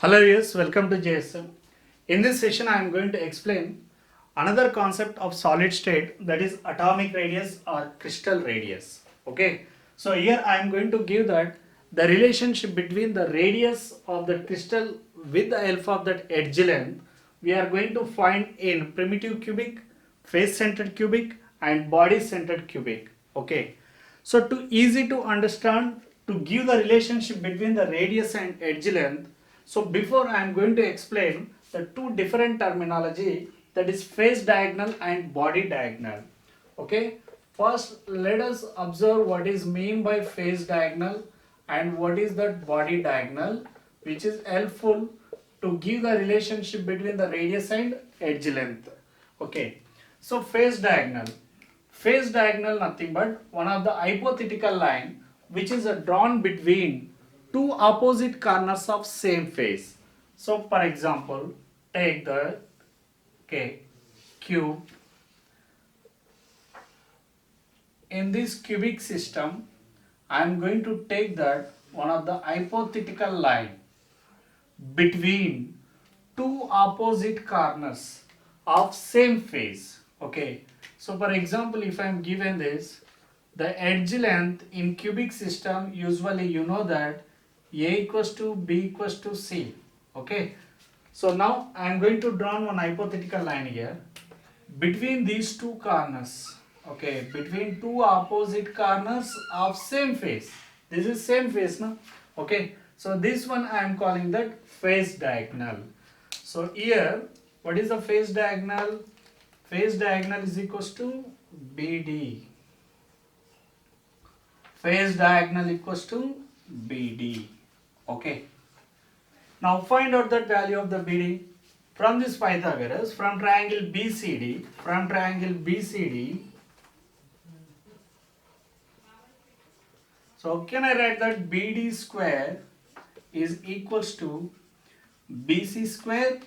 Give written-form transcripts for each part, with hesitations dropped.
Hello, yes, welcome to JSM. In this session, I am going to explain another concept of solid state, that is atomic radius or crystal radius. Okay, so here I am going to give that the relationship between the radius of the crystal with the help of that edge length we are going to find in primitive cubic, face centered cubic, and body centered cubic. Okay, so to easy to understand, to give the relationship between the radius and edge length, so before I am going to explain the two different terminology, that is face diagonal and body diagonal. Okay, first let us observe what is mean by face diagonal and what is that body diagonal, which is helpful to give the relationship between the radius and edge length. Okay, so face diagonal. Face diagonal nothing but one of the hypothetical line which is drawn between two opposite corners of same face. So for example, take the cube. In this cubic system, I am going to take that one of the hypothetical line between two opposite corners of same face. Okay, so for example, if I am given this, the edge length in cubic system, usually you know that a equals to b equals to c. Okay, so now I am going to draw one hypothetical line here between these two corners. Okay, between two opposite corners of same face. This is same face now. Okay, so this one I am calling that face diagonal. So here, what is the face diagonal? Face diagonal is equals to BD. Face diagonal equals to BD. Okay. Now find out that value of the BD from this Pythagoras, from triangle BCD, so can I write that BD square is equals to BC square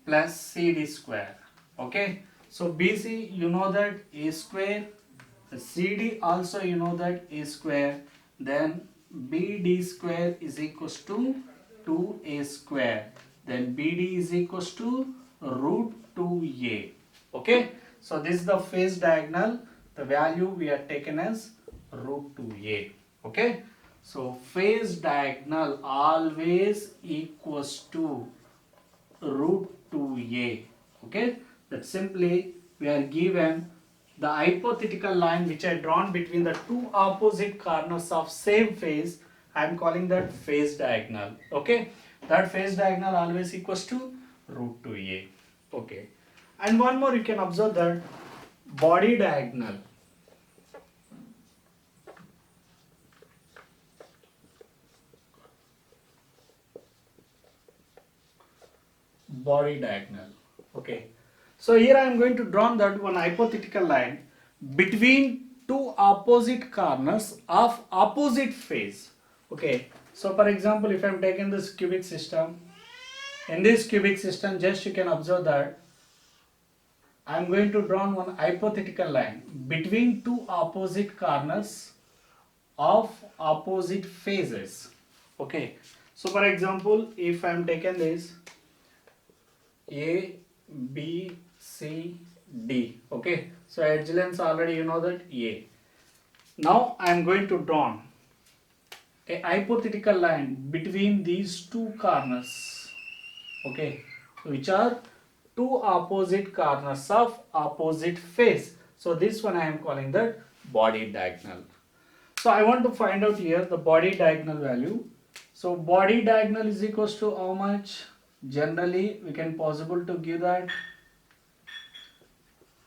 plus CD square. Okay, so BC you know that A square, CD also you know that A square, then BD square is equals to 2A square, then BD is equals to root 2A. Okay, so this is the face diagonal, the value we are taken as root 2A. Okay, so face diagonal always equals to root 2a. Okay, that simply we are given the hypothetical line which I drawn between the two opposite corners of same face. I am calling that face diagonal. Okay, that face diagonal always equals to root 2a. Okay, and one more you can observe that body diagonal. Body diagonal. Okay, so here I am going to draw that one hypothetical line between two opposite corners of opposite face. Okay, so for example, if I am taking this cubic system, in this cubic system, just you can observe that I am going to draw one hypothetical line between two opposite corners of opposite faces. Okay, so for example, if I am taking this A, B, C, D. Okay, so edge lengths already you know that A. Now I am going to draw a hypothetical line between these two corners. Okay, which are two opposite corners of opposite face. So this one I am calling the body diagonal. So I want to find out here the body diagonal value. So body diagonal is equals to how much? Generally we can possible to give that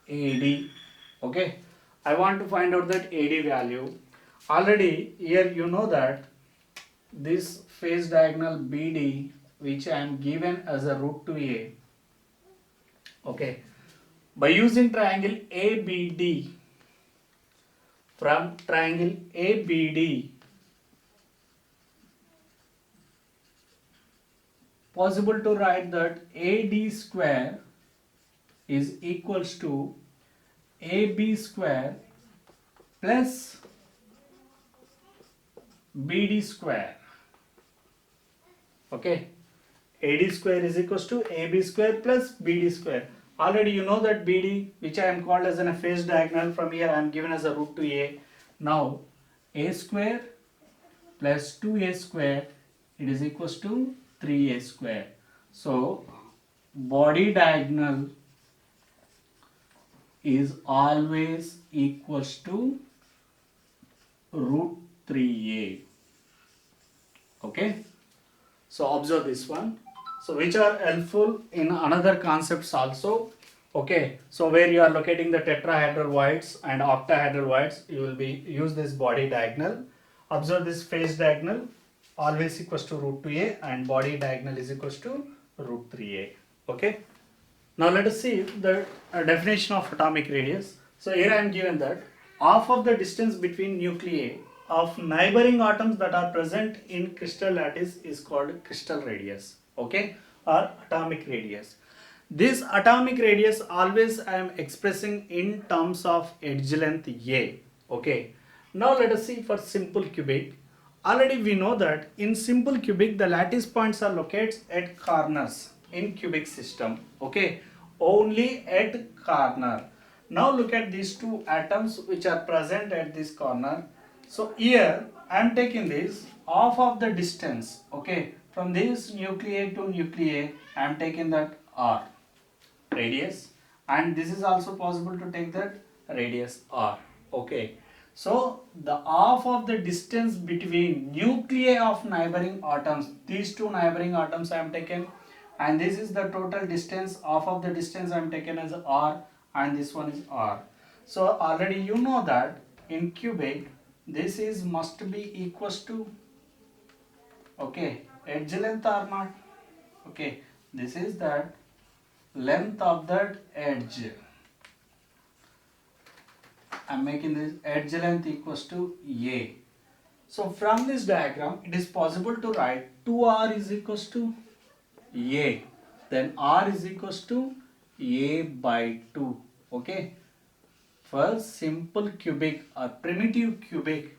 AD. Okay, I want to find out that AD value. Already here you know that this face diagonal BD which I am given as a root 2a. Okay, by using triangle ABD, from triangle ABD possible to write that AD square is equals to AB square plus BD square. Okay, AD square is equals to AB square plus BD square. Already you know that BD, which I am called as a phase diagonal, from here I am given as a root 2A. Now A square plus 2A square, it is equals to 3A square. So body diagonal is always equals to root 3A. Okay, so observe this one. So which are helpful in another concepts also. Okay, so where you are locating the tetrahedral voids and octahedral voids, you will be use this body diagonal. Observe this phase diagonal always equals to root 2A and body diagonal is equals to root 3A. Okay. Now let us see the definition of atomic radius. So here I am given that half of the distance between nuclei of neighboring atoms that are present in crystal lattice is called crystal radius. Okay, or atomic radius. This atomic radius always I am expressing in terms of edge length A. Okay. Now let us see for simple cubic. Already we know that in simple cubic the lattice points are located at corners in cubic system. Okay, only at corner. Now look at these two atoms which are present at this corner. So here I am taking this half of the distance. Okay, from this nuclei to nuclei I am taking that R radius, and this is also possible to take that radius R. Okay, so the half of the distance between nuclei of neighboring atoms, these two neighboring atoms I am taken, and this is the total distance. Half of the distance I am taken as R and this one is R. So already you know that in cubic this is must be equals to, okay, edge length or not. Okay, this is that length of that edge. I am making this edge length equals to A. So from this diagram it is possible to write 2R is equals to A, then R is equals to A by 2. Okay, for simple cubic or primitive cubic,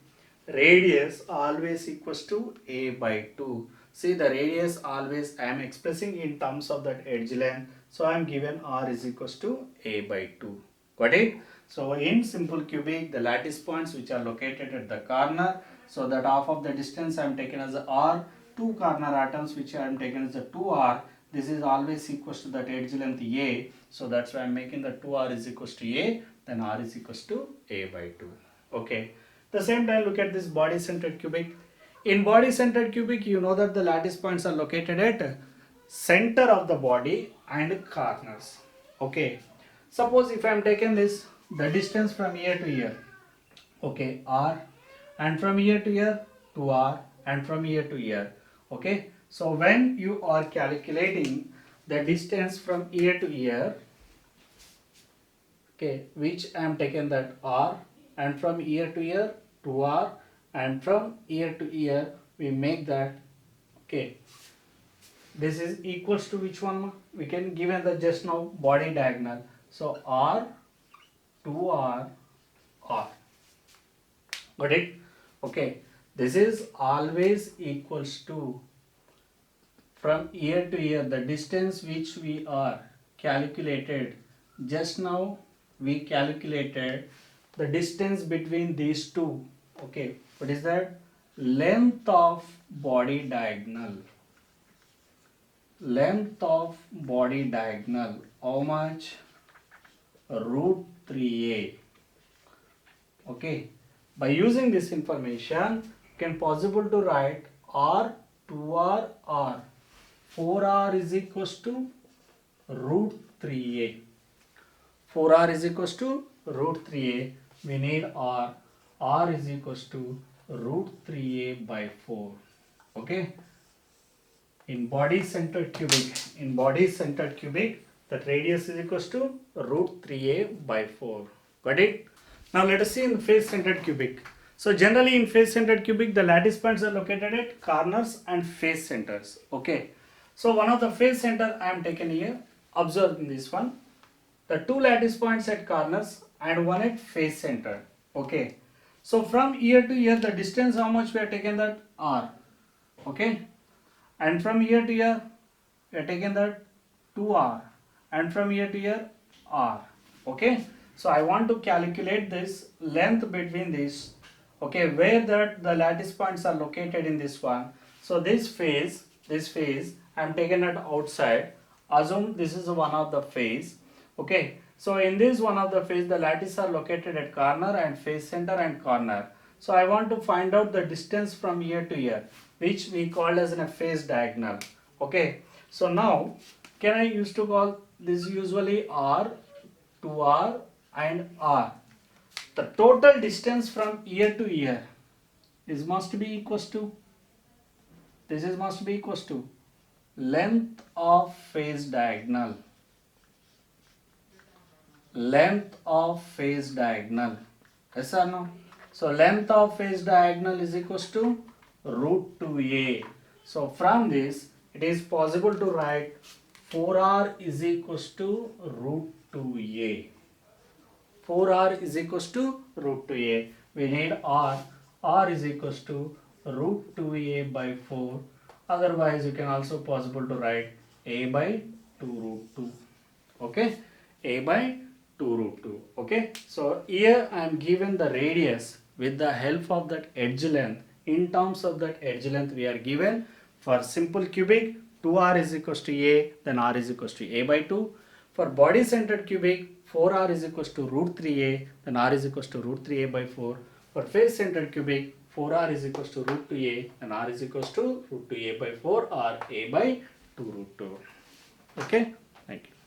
radius always equals to A by 2. See, the radius always I am expressing in terms of that edge length, so I am given R is equals to A by 2. Got it? So in simple cubic the lattice points which are located at the corner, so that half of the distance I am taken as R, two corner atoms which I am taken as a 2R, this is always equals to that edge length A, so that's why I am making the 2R is equals to A, then R is equals to A by 2. Okay, the same time look at this body centered cubic. In body centered cubic you know that the lattice points are located at center of the body and corners. Okay, suppose if I am taking this, the distance from here to here, okay, R, and from here to here 2R, and from here to here. Okay, so when you are calculating the distance from here to here, okay, which I am taking that R, and from here to here 2R, and from here to here we make that, okay, this is equals to which one? We can given the just now body diagonal. So R, 2R, R. Got it? Okay, this is always equals to, from here to here, the distance which we are calculated just now, we calculated the distance between these two. Okay, what is that? Length of body diagonal. Length of body diagonal, how much? Root 3A. Okay, by using this information can possible to write R, 2R, R, 4R is equals to root 3A. 4R is equals to root 3A. We need R. R is equals to root 3A by 4. Okay, in body centered cubic, that radius is equals to root 3A by 4. Got it? Now let us see in face centered cubic. So generally in face centered cubic the lattice points are located at corners and face centers. Okay, so one of the face center I am taken here. Observe in this one, the two lattice points at corners and one at face center. Okay, so from here to here the distance how much we are taken, that R. Okay, and from here to here we are taking that 2r, and from here to here r. Okay, so I want to calculate this length between these. Okay, where that the lattice points are located in this one. So this phase I am taking it outside. Assume this is one of the phase. Okay, so in this one of the phase, the lattice are located at corner and phase center and corner. So I want to find out the distance from here to here, which we call as a phase diagonal. Okay, so now can I used to call this usually r, 2r and r. The total distance from here to here is must be equals to, this is must be equals to length of phase diagonal. Length of phase diagonal. Yes or no? So length of phase diagonal is equals to root 2a. So from this it is possible to write 4r is equals to root 2a. 4r is equals to root 2a. We need r. R is equals to root 2a by 4. Otherwise you can also possible to write a by 2 root 2. Okay, a by 2 root 2. Okay, so here I am given the radius with the help of that edge length. In terms of that edge length we are given for simple cubic 2r is equals to a, then r is equals to a by 2. For body centered cubic 4r is equals to root 3a, then r is equals to root 3a by 4. For face centered cubic 4r is equals to root 2a, and r is equals to root 2a by 4 or a by 2 root 2. Okay, thank you.